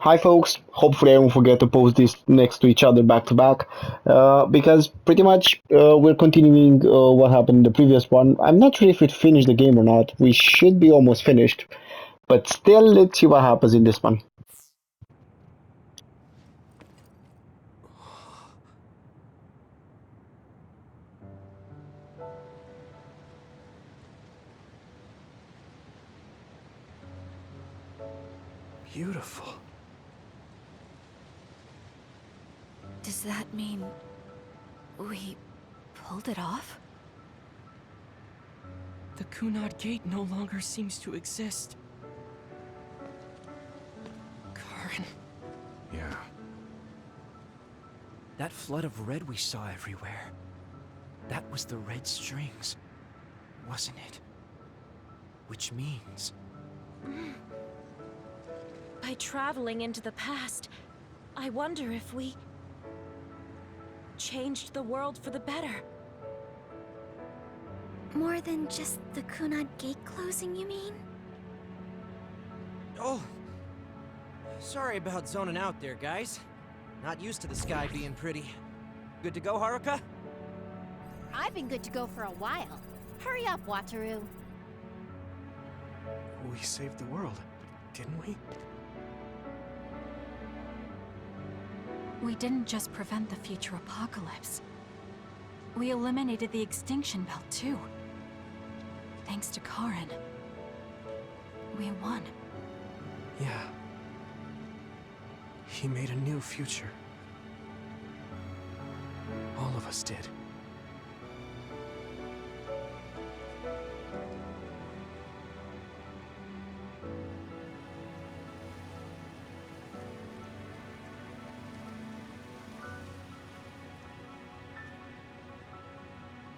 Hi folks, hopefully I won't forget to post this next to each other back to back because pretty much we're continuing what happened in the previous one. I'm not sure if it finished the game or not. We should be almost finished, but still let's see what happens in this one. Beautiful. Does that mean we pulled it off? The Kunad Gate no longer seems to exist. Karen. Yeah. That flood of red we saw everywhere. That was the red strings, wasn't it? Which means... By traveling into the past, I wonder if we... changed the world for the better. More than just the Kunad Gate closing, you mean? Oh! Sorry about zoning out there, guys. Not used to the sky being pretty. Good to go, Haruka? I've been good to go for a while. Hurry up, Wataru. We saved the world, didn't we? We didn't just prevent the future apocalypse. We eliminated the extinction belt, too. Thanks to Karen. We won. Yeah. He made a new future. All of us did.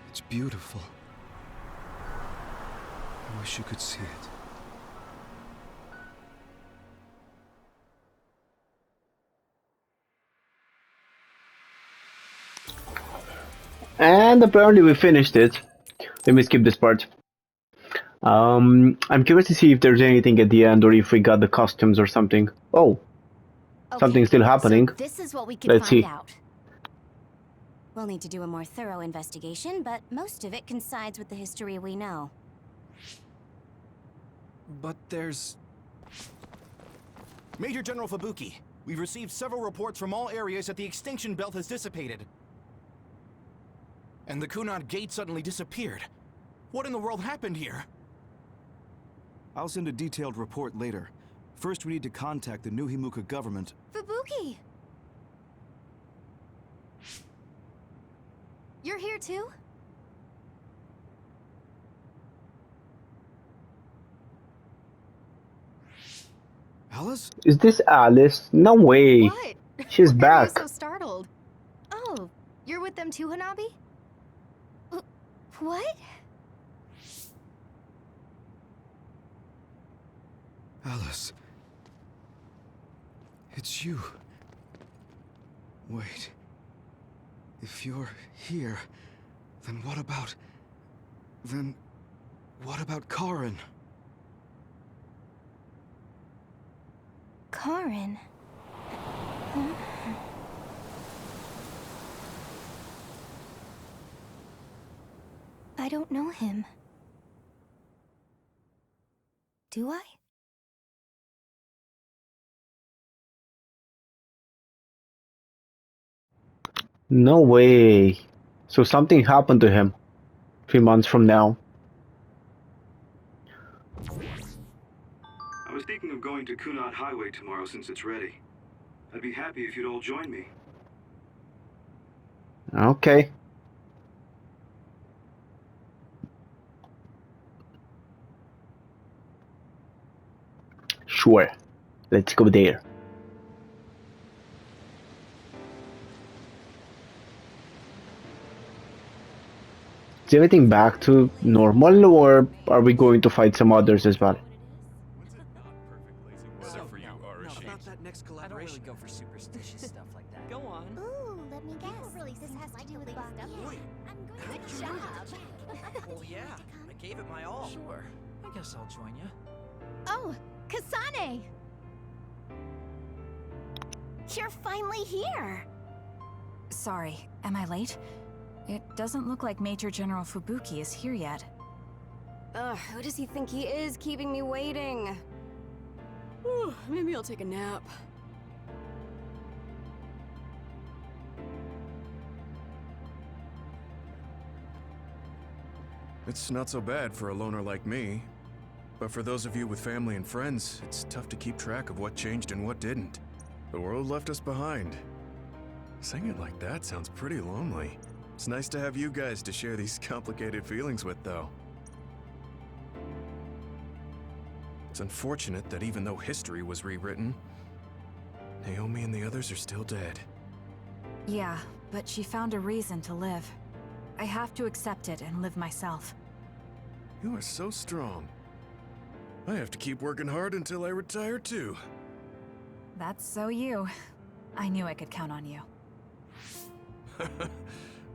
It's beautiful. I wish you could see it. And apparently we finished it. Let me skip this part. I'm curious to see if there's anything at the end or if we got the costumes or something. Oh, something's still happening. So this is what we could Let's find see. out. We'll need to do a more thorough investigation, but most of it coincides with the history we know. But there's... Major General Fubuki, we've received several reports from all areas that the extinction belt has dissipated. And the Kunad Gate suddenly disappeared. What in the world happened here? I'll send a detailed report later. First, we need to contact the New Himuka government. Fubuki! You're here too? Alice? Is this Alice? No way. What? She's Why are you back. so startled? Oh, you're with them too, Hanabi? What? Alice. It's you. Wait. If you're here, then what about... Then... what about Karen? Karen? Huh? I don't know him. Do I? No way. So something happened to him 3 months from now. I was thinking of going to Kunad Highway tomorrow since it's ready. I'd be happy if you'd all join me. Okay. Sure. Let's go there. Is everything back to normal or are we going to fight some others as well? About that next collaboration. I don't really go for superstitious stuff like that. Go on. Ooh, let me guess. Really, this has to do with stuff. Good job. Well, yeah. I gave it my all. Sure. I guess I'll join you. Oh, Kasane! You're finally here! Sorry, am I late? It doesn't look like Major General Fubuki is here yet. Ugh, who does he think he is, keeping me waiting? Whew, maybe I'll take a nap. It's not so bad for a loner like me. But for those of you with family and friends, it's tough to keep track of what changed and what didn't. The world left us behind. Saying it like that sounds pretty lonely. It's nice to have you guys to share these complicated feelings with, though. It's unfortunate that even though history was rewritten, Naomi and the others are still dead. Yeah, but she found a reason to live. I have to accept it and live myself. You are so strong. I have to keep working hard until I retire, too. That's so you. I knew I could count on you.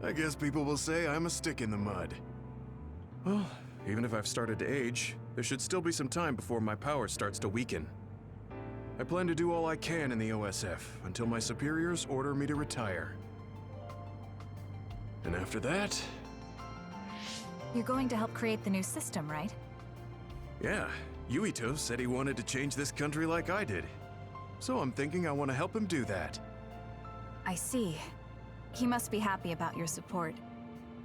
I guess people will say I'm a stick in the mud. Well, even if I've started to age, there should still be some time before my power starts to weaken. I plan to do all I can in the OSF until my superiors order me to retire. And after that... You're going to help create the new system, right? Yeah, Yuito said he wanted to change this country like I did. So I'm thinking I want to help him do that. I see. He must be happy about your support.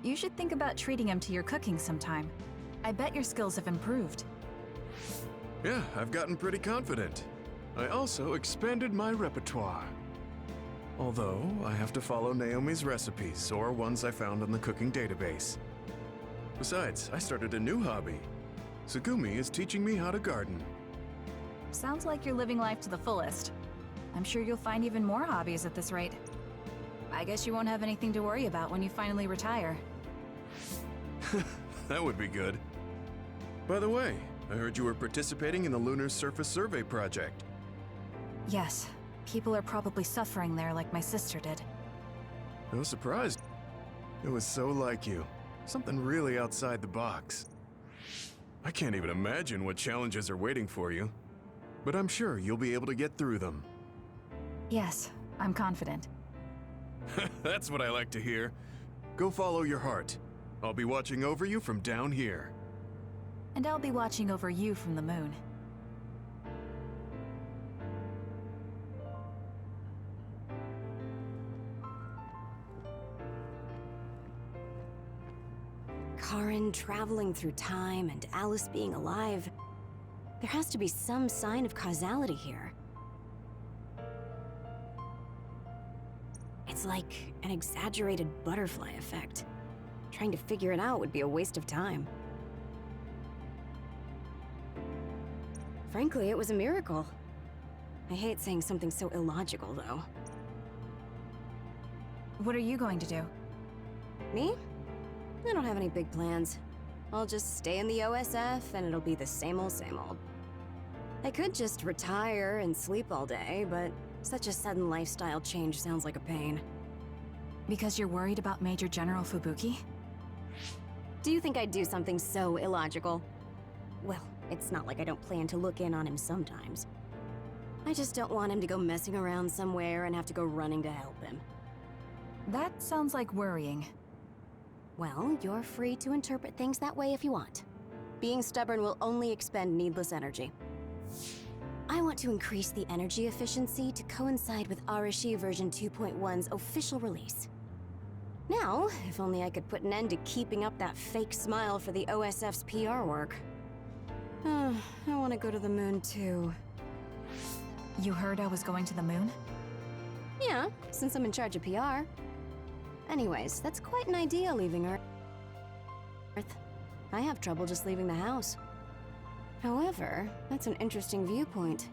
You should think about treating him to your cooking sometime. I bet your skills have improved. Yeah, I've gotten pretty confident. I also expanded my repertoire. Although, I have to follow Naomi's recipes or ones I found on the cooking database. Besides, I started a new hobby. Tsugumi is teaching me how to garden. Sounds like you're living life to the fullest. I'm sure you'll find even more hobbies at this rate. I guess you won't have anything to worry about when you finally retire. That would be good. By the way, I heard you were participating in the Lunar Surface Survey project. Yes, people are probably suffering there like my sister did. No surprise. It was so like you. Something really outside the box. I can't even imagine what challenges are waiting for you. But I'm sure you'll be able to get through them. Yes, I'm confident. That's what I like to hear. Go follow your heart. I'll be watching over you from down here. And I'll be watching over you from the moon. Karen traveling through time and Alice being alive. There has to be some sign of causality here. It's like an exaggerated butterfly effect. Trying to figure it out would be a waste of time. Frankly, it was a miracle. I hate saying something so illogical, though. What are you going to do? Me? I don't have any big plans. I'll just stay in the OSF and it'll be the same old, same old. I could just retire and sleep all day, but such a sudden lifestyle change sounds like a pain. Because you're worried about Major General Fubuki? Do you think I'd do something so illogical? Well, it's not like I don't plan to look in on him sometimes. I just don't want him to go messing around somewhere and have to go running to help him. That sounds like worrying. Well, you're free to interpret things that way if you want. Being stubborn will only expend needless energy. I want to increase the energy efficiency to coincide with Arashi version 2.1's official release. Now, if only I could put an end to keeping up that fake smile for the OSF's PR work. I want to go to the moon too. You heard I was going to the moon? Yeah, since I'm in charge of PR. Anyways, that's quite an idea, leaving Earth. I have trouble just leaving the house. However, that's an interesting viewpoint.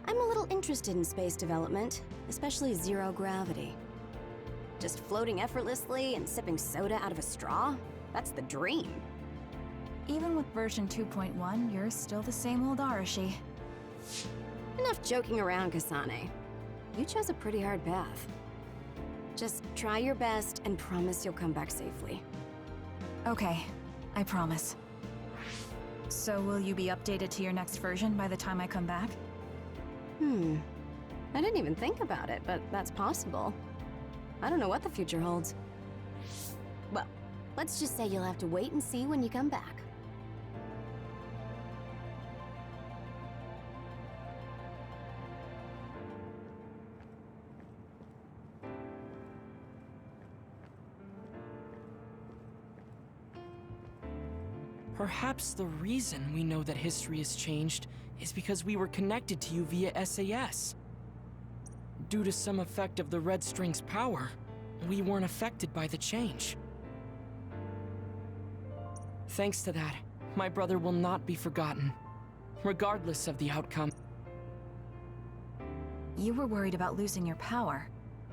I'm a little interested in space development, especially zero gravity. Just floating effortlessly and sipping soda out of a straw? That's the dream. Even with version 2.1, you're still the same old Arashi. Enough joking around, Kasane. You chose a pretty hard path. Just try your best and promise you'll come back safely. Okay, I promise. So will you be updated to your next version by the time I come back? I didn't even think about it, but that's possible. I don't know what the future holds. Well, let's just say you'll have to wait and see when you come back. Perhaps the reason we know that history has changed is because we were connected to you via SAS. Due to some effect of the Red String's power, we weren't affected by the change. Thanks to that, my brother will not be forgotten, regardless of the outcome. You were worried about losing your power.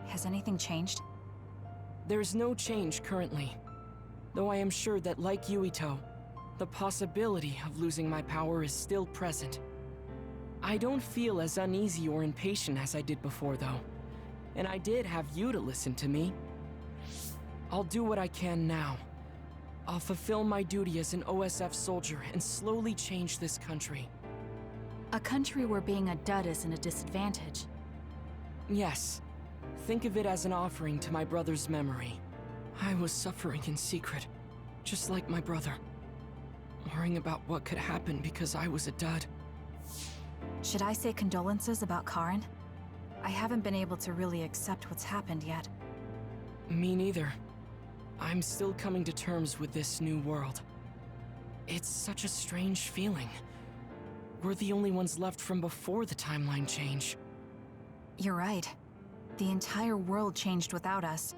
Has anything changed? There's no change currently, though I am sure that, like Yuito, the possibility of losing my power is still present. I don't feel as uneasy or impatient as I did before, though. And I did have you to listen to me. I'll do what I can now. I'll fulfill my duty as an OSF soldier and slowly change this country. A country where being a dud isn't a disadvantage. Yes. Think of it as an offering to my brother's memory. I was suffering in secret, just like my brother. Worrying about what could happen because I was a dud. Should I say condolences about Karen? I haven't been able to really accept what's happened yet. Me neither. I'm still coming to terms with this new world. It's such a strange feeling. We're the only ones left from before the timeline change. You're right. The entire world changed without us.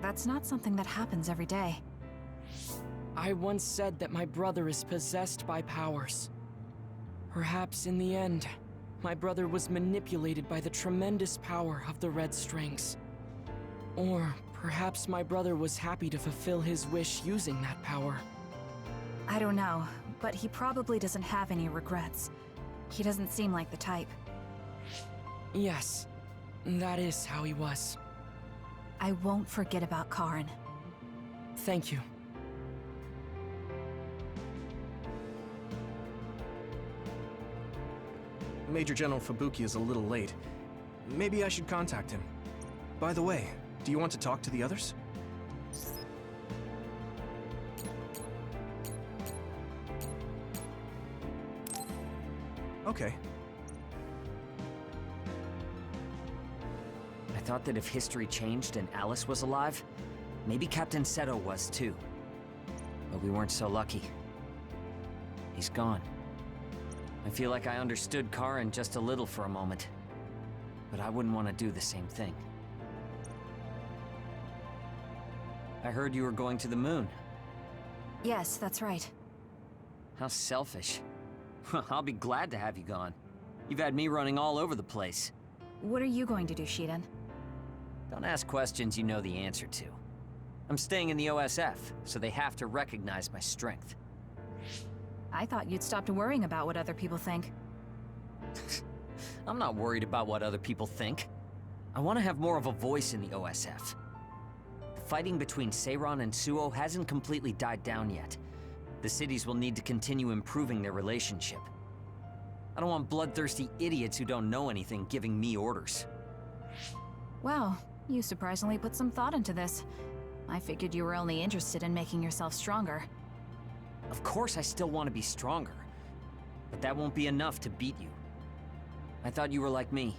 That's not something that happens every day. I once said that my brother is possessed by powers. Perhaps in the end, my brother was manipulated by the tremendous power of the Red Strings. Or perhaps my brother was happy to fulfill his wish using that power. I don't know, but he probably doesn't have any regrets. He doesn't seem like the type. Yes, that is how he was. I won't forget about Karen. Thank you. Major General Fubuki is a little late. Maybe I should contact him. By the way, do you want to talk to the others? Okay. I thought that if history changed and Alice was alive, maybe Captain Seto was too. But we weren't so lucky. He's gone. I feel like I understood Karen just a little for a moment. But I wouldn't want to do the same thing. I heard you were going to the moon. Yes, that's right. How selfish. I'll be glad to have you gone. You've had me running all over the place. What are you going to do, Shiden? Don't ask questions you know the answer to. I'm staying in the OSF, so they have to recognize my strength. I thought you'd stopped worrying about what other people think. I'm not worried about what other people think. I want to have more of a voice in the OSF. The fighting between Seiran and Suo hasn't completely died down yet. The cities will need to continue improving their relationship. I don't want bloodthirsty idiots who don't know anything giving me orders. Wow, you surprisingly put some thought into this. I figured you were only interested in making yourself stronger. Of course I still want to be stronger, but that won't be enough to beat you. I thought you were like me,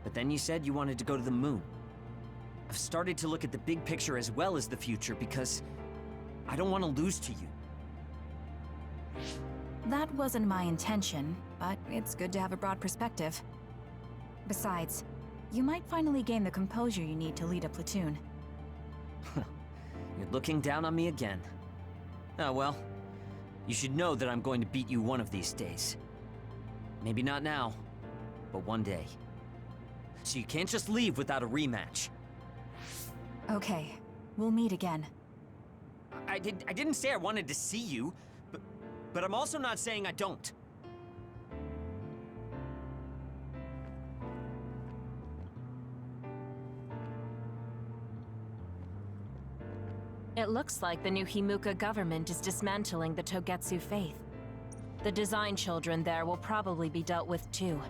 but then you said you wanted to go to the moon. I've started to look at the big picture as well as the future because I don't want to lose to you. That wasn't my intention, but it's good to have a broad perspective. Besides, you might finally gain the composure you need to lead a platoon. You're looking down on me again. Oh well, you should know that I'm going to beat you one of these days. Maybe not now, but one day. So you can't just leave without a rematch. Okay, we'll meet again. I didn't say I wanted to see you, but I'm also not saying I don't. It looks like the new Himuka government is dismantling the Togetsu faith. The design children there will probably be dealt with too,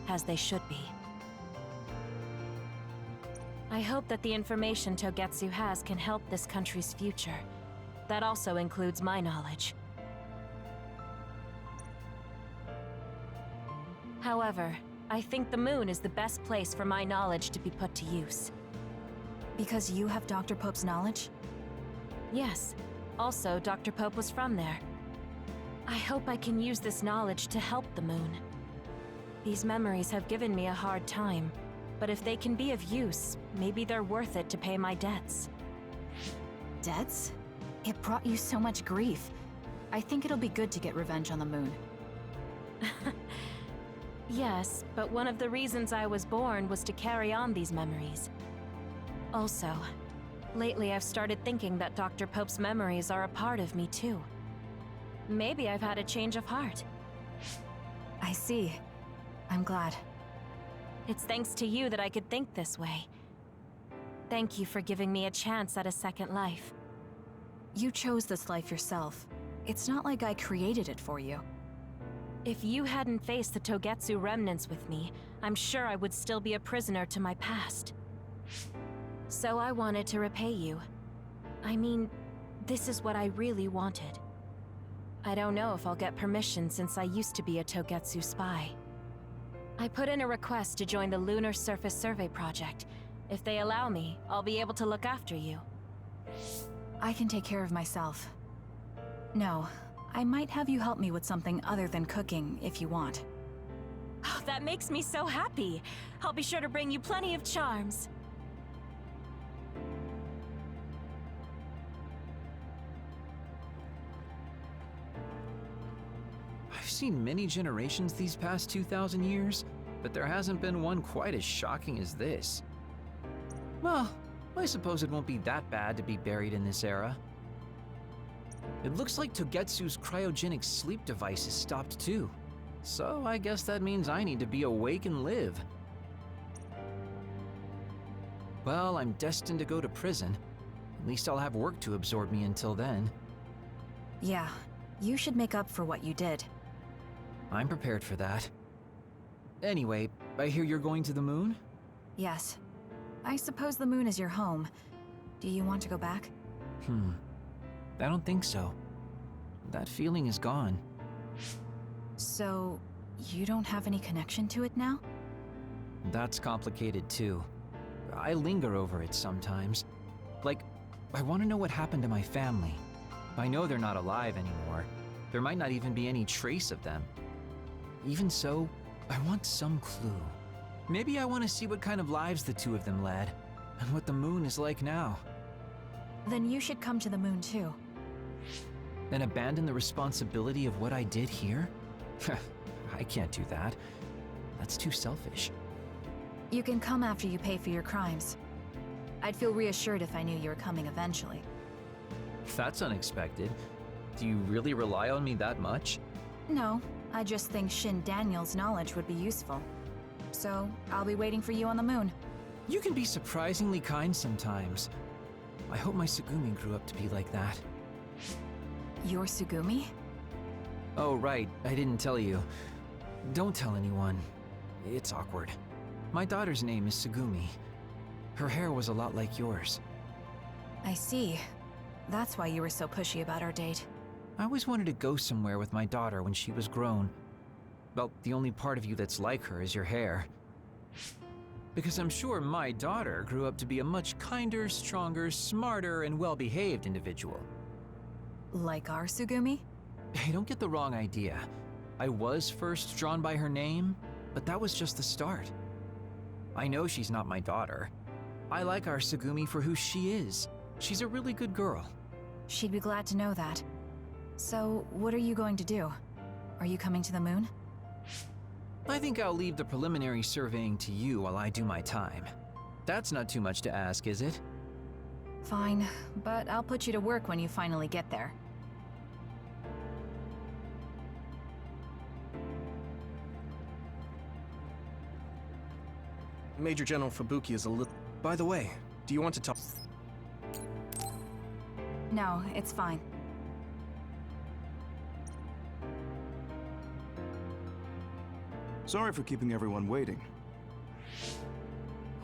as they should be. I hope that the information Togetsu has can help this country's future. That also includes my knowledge. However, I think the moon is the best place for my knowledge to be put to use. Because you have Dr. Pope's knowledge? Yes. Also, Dr. Pope was from there. I hope I can use this knowledge to help the moon. These memories have given me a hard time, but if they can be of use, maybe they're worth it to pay my debts. Debts? It brought you so much grief. I think it'll be good to get revenge on the moon. Yes, but one of the reasons I was born was to carry on these memories. Also, lately I've started thinking that Dr. Pope's memories are a part of me too. Maybe I've had a change of heart. I see. I'm glad. It's thanks to you that I could think this way. Thank you for giving me a chance at a second life. You chose this life yourself. It's not like I created it for you. If you hadn't faced the Togetsu remnants with me, I'm sure I would still be a prisoner to my past. So I wanted to repay you. I mean, this is what I really wanted. I don't know if I'll get permission since I used to be a Togetsu spy. I put in a request to join the Lunar Surface Survey Project. If they allow me, I'll be able to look after you. I can take care of myself. No, I might have you help me with something other than cooking if you want. Oh, that makes me so happy. I'll be sure to bring you plenty of charms. I've seen many generations these past 2,000 years, but there hasn't been one quite as shocking as this. Well, I suppose it won't be that bad to be buried in this era. It looks like Togetsu's cryogenic sleep device is stopped too. So I guess that means I need to be awake and live. Well, I'm destined to go to prison. At least I'll have work to absorb me until then. Yeah, you should make up for what you did. I'm prepared for that. Anyway, I hear you're going to the moon? Yes. I suppose the moon is your home. Do you want to go back? I don't think so. That feeling is gone. So, you don't have any connection to it now? That's complicated too. I linger over it sometimes. Like, I want to know what happened to my family. I know they're not alive anymore. There might not even be any trace of them. Even so, I want some clue. Maybe I want to see what kind of lives the two of them led, and what the moon is like now. Then you should come to the moon too. And abandon the responsibility of what I did here? I can't do that. That's too selfish. You can come after you pay for your crimes. I'd feel reassured if I knew you were coming eventually. That's unexpected. Do you really rely on me that much? No, I just think Shin Daniel's knowledge would be useful. So, I'll be waiting for you on the moon. You can be surprisingly kind sometimes. I hope my Tsugumi grew up to be like that. Your Tsugumi? Oh, right, I didn't tell you. Don't tell anyone. It's awkward. My daughter's name is Tsugumi. Her hair was a lot like yours. I see. That's why you were so pushy about our date. I always wanted to go somewhere with my daughter when she was grown. Well, the only part of you that's like her is your hair. Because I'm sure my daughter grew up to be a much kinder, stronger, smarter, and well-behaved individual. Like our Tsugumi? Hey, don't get the wrong idea. I was first drawn by her name, but that was just the start. I know she's not my daughter. I like our Tsugumi for who she is. She's a really good girl. She'd be glad to know that. So, what are you going to do? Are you coming to the moon? I think I'll leave the preliminary surveying to you while I do my time. That's not too much to ask, is it? Fine, but I'll put you to work when you finally get there. Major General Fubuki is a little... By the way, do you want to talk... No, it's fine. Sorry for keeping everyone waiting.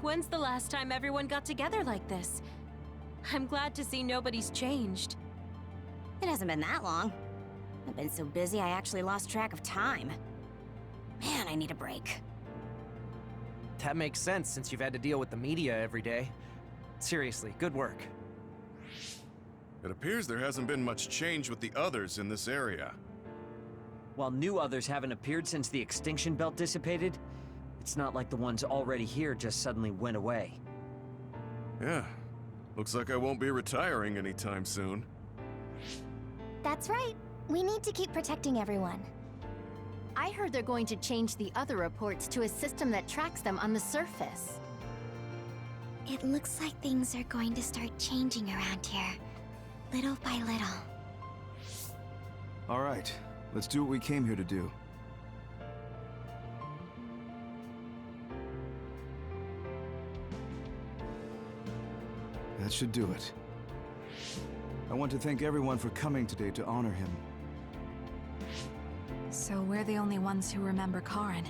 When's the last time everyone got together like this? I'm glad to see nobody's changed. It hasn't been that long. I've been so busy I actually lost track of time. Man, I need a break. That makes sense since you've had to deal with the media every day. Seriously, good work. It appears there hasn't been much change with the others in this area. While new others haven't appeared since the extinction belt dissipated, it's not like the ones already here just suddenly went away. Yeah. Looks like I won't be retiring anytime soon. That's right. We need to keep protecting everyone. I heard they're going to change the other reports to a system that tracks them on the surface. It looks like things are going to start changing around here, little by little. All right, let's do what we came here to do. That should do it. I want to thank everyone for coming today to honor him. So we're the only ones who remember Karen.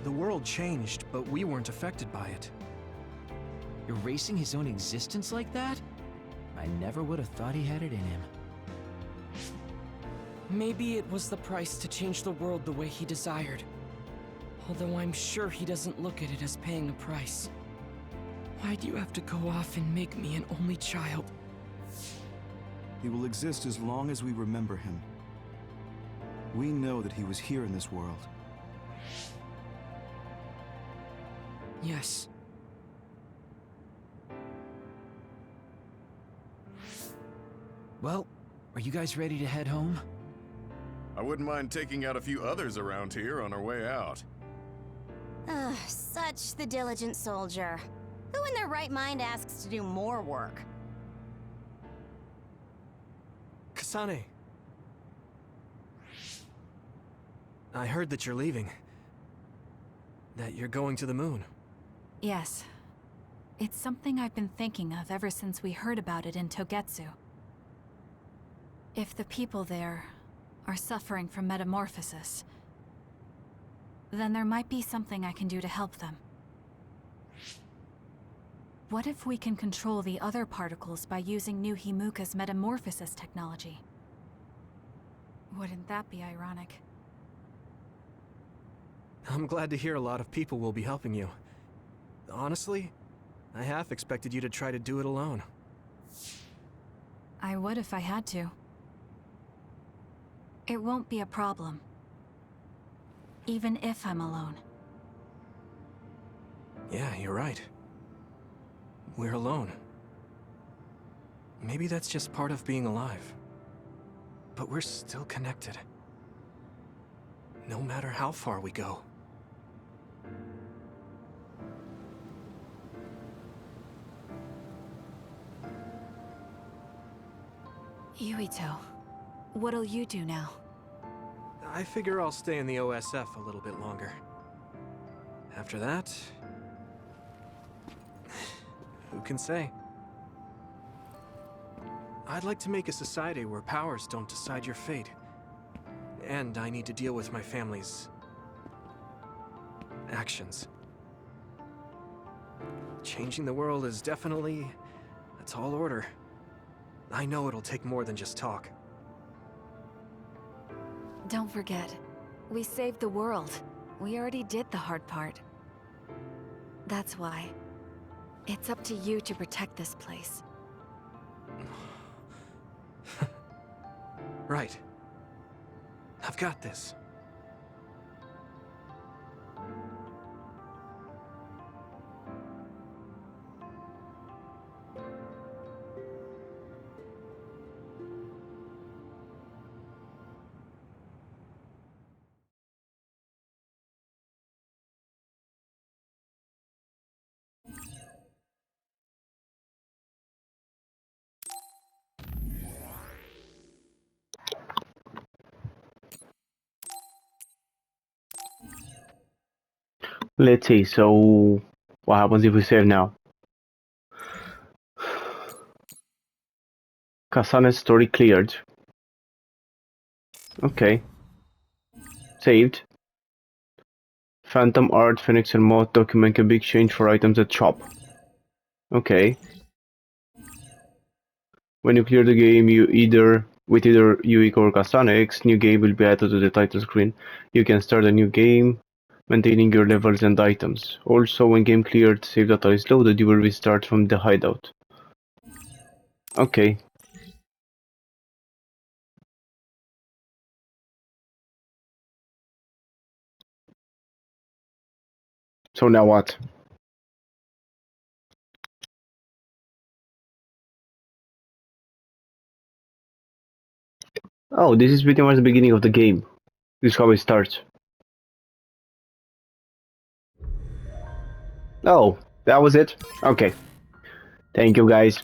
The world changed, but we weren't affected by it. Erasing his own existence like that? I never would have thought he had it in him. Maybe it was the price to change the world the way he desired. Although I'm sure he doesn't look at it as paying a price. Why do you have to go off and make me an only child? He will exist as long as we remember him. We know that he was here in this world. Yes. Well, are you guys ready to head home? I wouldn't mind taking out a few others around here on our way out. Such the diligent soldier. Who in their right mind asks to do more work? Kasane. I heard that you're leaving. That you're going to the moon. Yes. It's something I've been thinking of ever since we heard about it in Togetsu. If the people there are suffering from metamorphosis, then there might be something I can do to help them. What if we can control the other particles by using New Himuka's metamorphosis technology? Wouldn't that be ironic? I'm glad to hear a lot of people will be helping you. Honestly, I half expected you to try to do it alone. I would if I had to. It won't be a problem. Even if I'm alone. Yeah, you're right. We're alone. Maybe that's just part of being alive. But we're still connected. No matter how far we go. Yuito, what'll you do now? I figure I'll stay in the OSF a little bit longer. After that... who can say? I'd like to make a society where powers don't decide your fate. And I need to deal with my family's... actions. Changing the world is definitely a tall order. I know it'll take more than just talk. Don't forget, we saved the world. We already did the hard part. That's why. It's up to you to protect this place. Right. I've got this. Let's see, so what happens if we save now? Kasane's story cleared. Okay. Saved. Phantom Art, Phoenix and Moth document can be exchanged for items at shop. Okay. When you clear the game, with either Uik or Castanex, new game will be added to the title screen. You can start a new game, maintaining your levels and items. Also, when game cleared, save data is loaded, you will restart from the hideout. Okay. So now what? Oh, this is pretty much the beginning of the game. This is how it starts. Oh, that was it? Okay. Thank you guys.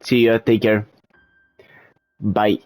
See ya, take care. Bye.